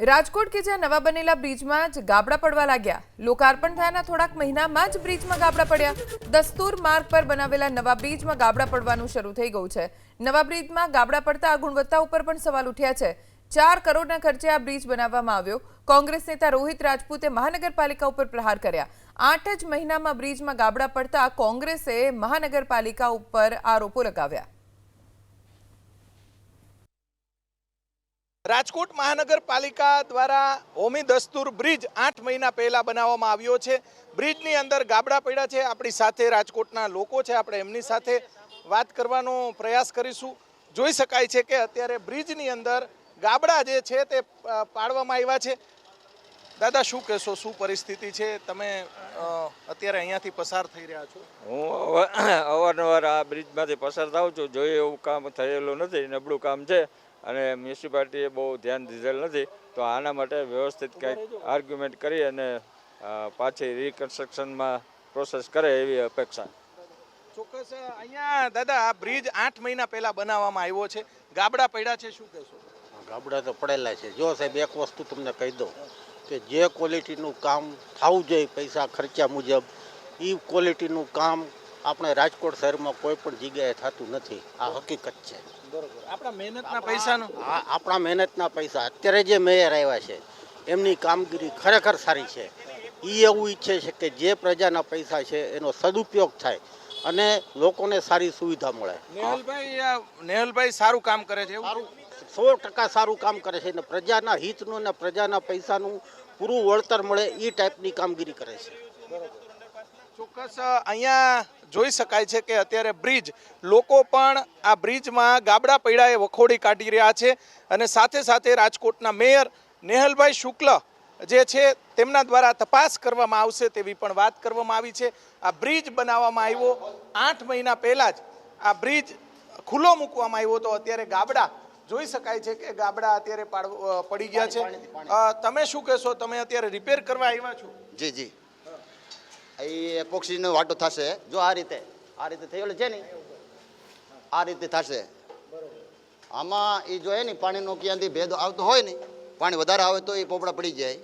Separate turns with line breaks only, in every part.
રાજકોટ કે જ્યાં નવા બનેલા બ્રિજમાં જ ગાબડા પડવા લાગ્યા। લોકાર્પણ થયાના થોડાક મહિનામાં જ બ્રિજમાં ગાબડા પડ્યા। દસ્તુર માર્ગ પર બનાવેલા નવા બ્રિજમાં ગાબડા પડવાનું શરૂ થઈ ગયું છે। નવા બ્રિજમાં ગાબડા પડતા ગુણવત્તા ઉપર પણ સવાલ ઉઠ્યા છે। 4 કરોડના ખર્ચે આ બ્રિજ બનાવવામાં આવ્યો। કોંગ્રેસ નેતા રોહિત રાજપૂતે મહાનગરપાલિકા ઉપર પ્રહાર કર્યા। 8 જ મહિનામાં બ્રિજમાં ગાબડા પડતા કોંગ્રેસે મહાનગરપાલિકા ઉપર આરોપો લગાવ્યા।
રાજકોટ મહાનગરપાલિકા દ્વારા હોમી દસ્તુર બ્રિજ 8 મહિના પહેલા બનાવવામાં આવ્યો છે। બ્રિજની અંદર ગાબડા પડ્યા છે। આપણી સાથે રાજકોટના લોકો છે, આપણે એમની સાથે વાત કરવાનો પ્રયાસ કરીશું। જોઈ શકાય છે કે અત્યારે બ્રિજની અંદર ગાબડા જે છે તે પાડવામાં આવ્યા છે। દાદા, શું કહેશો, શું પરિસ્થિતિ છે? તમે અત્યારે અહીંયાથી પસાર થઈ રહ્યા છો।
હું અવારનવાર આ બ્રિજમાંથી પસાર થાઉં છું। જોઈએ એવું કામ થયેલું નથી, નબળું કામ છે અને મ્યુનિસિપાલિટીએ બહુ ધ્યાન દીધેલ નથી। તો આના માટે વ્યવસ્થિત કંઈક આર્ગ્યુમેન્ટ કરી અને પાછી રિકન્સ્ટ્રક્શનમાં પ્રોસેસ કરે એવી અપેક્ષા।
ચોક્કસ અહીંયા દાદા, આ બ્રિજ 8 મહિના પહેલા બનાવવામાં આવ્યો છે, ગાબડા પડ્યા છે, શું કહેશો?
ગાબડા તો પડેલા છે। જો સાહેબ, એક વસ્તુ તમને કહી દઉં કે જે ક્વોલિટીનું કામ થવું જોઈએ પૈસા ખર્ચા મુજબ, એ ક્વોલિટીનું કામ આપણે રાજકોટ શહેરમાં કોઈ પણ જગ્યાએ થતું નથી। આ હકીકત છે।
આપણા મહેનતના પૈસાનું
આપણા મહેનતના પૈસા। અત્યારે જે મેયર આવ્યા છે એમની કામગીરી ખરેખર સારી છે। એ એવું ઈચ્છે છે કે જે પ્રજાના પૈસા છે એનો સદુપયોગ થાય અને લોકોને સારી સુવિધા મળે।
નેહલભાઈ સારું કામ કરે છે,
સારું 100% સારું કામ કરે છે અને પ્રજાના હિતનું અને પ્રજાના પૈસાનું પૂરું વળતર મળે એ ટાઈપની કામગીરી કરે છે।
ચોક્કસ અહીંયા જોઈ શકાય છે કે અત્યારે બ્રિજ, લોકો પણ આ બ્રિજમાં ગાબડા પડ્યા એ વખોડી કાઢી રહ્યા છે અને સાથે સાથે રાજકોટના મેયર નેહલભાઈ શુક્લ જે છે તેમના દ્વારા તપાસ કરવામાં આવશે તેવી પણ વાત કરવામાં આવી છે। આ બ્રિજ બનાવવામાં આવ્યો 8 મહિના પહેલા જ આ બ્રિજ ખુલ્લો મૂકવામાં આવ્યો તો અત્યારે ગાબડા જોઈ શકાય છે કે ગાબડા અત્યારે પડી ગયા છે। તમે શું કહેશો? તમે અત્યારે રિપેર કરવા આવ્યા છો?
જી જી, એ એપોક્સીનો વાટો થશે। જો આ રીતે થયેલું છે ને, આ રીતે થશે। આમાં એ જોઈએ ને પાણીનો ક્યાંથી ભેદ આવતો હોય ને, પાણી વધારે આવે તો એ પોપડા પડી જાય।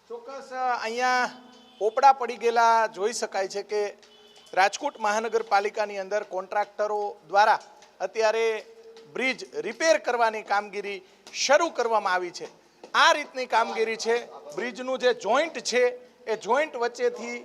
ચોક્કસ અહીંયા પોપડા પડી ગયેલા જોઈ શકાય છે કે રાજકોટ મહાનગરપાલિકાની અંદર કોન્ટ્રાક્ટરો દ્વારા અત્યારે બ્રિજ રિપેર કરવાની કામગીરી શરૂ કરવામાં આવી છે। આ રીતની કામગીરી છે। બ્રિજનું જે જોઈન્ટ છે એ જોઈન્ટ વચ્ચેથી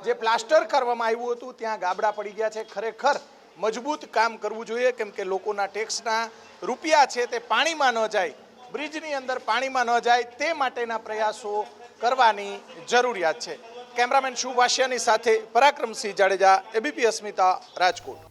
જે પ્લાસ્ટર કરવામાં આવ્યું હતું ત્યાં ગાબડા પડી ગયા છે। ખરેખર મજબૂત કામ કરવું જોઈએ, કેમ કે લોકોના ટેક્સના રૂપિયા છે તે પાણીમાં ન જાય, બ્રિજની અંદર પાણીમાં ન જાય તે માટેના પ્રયાસો કરવાની જરૂરિયાત છે। કેમેરામેન શુભાષ્યાની સાથે પરાક્રમસિંહ જાડેજા, એબીપી અસ્મિતા, રાજકોટ।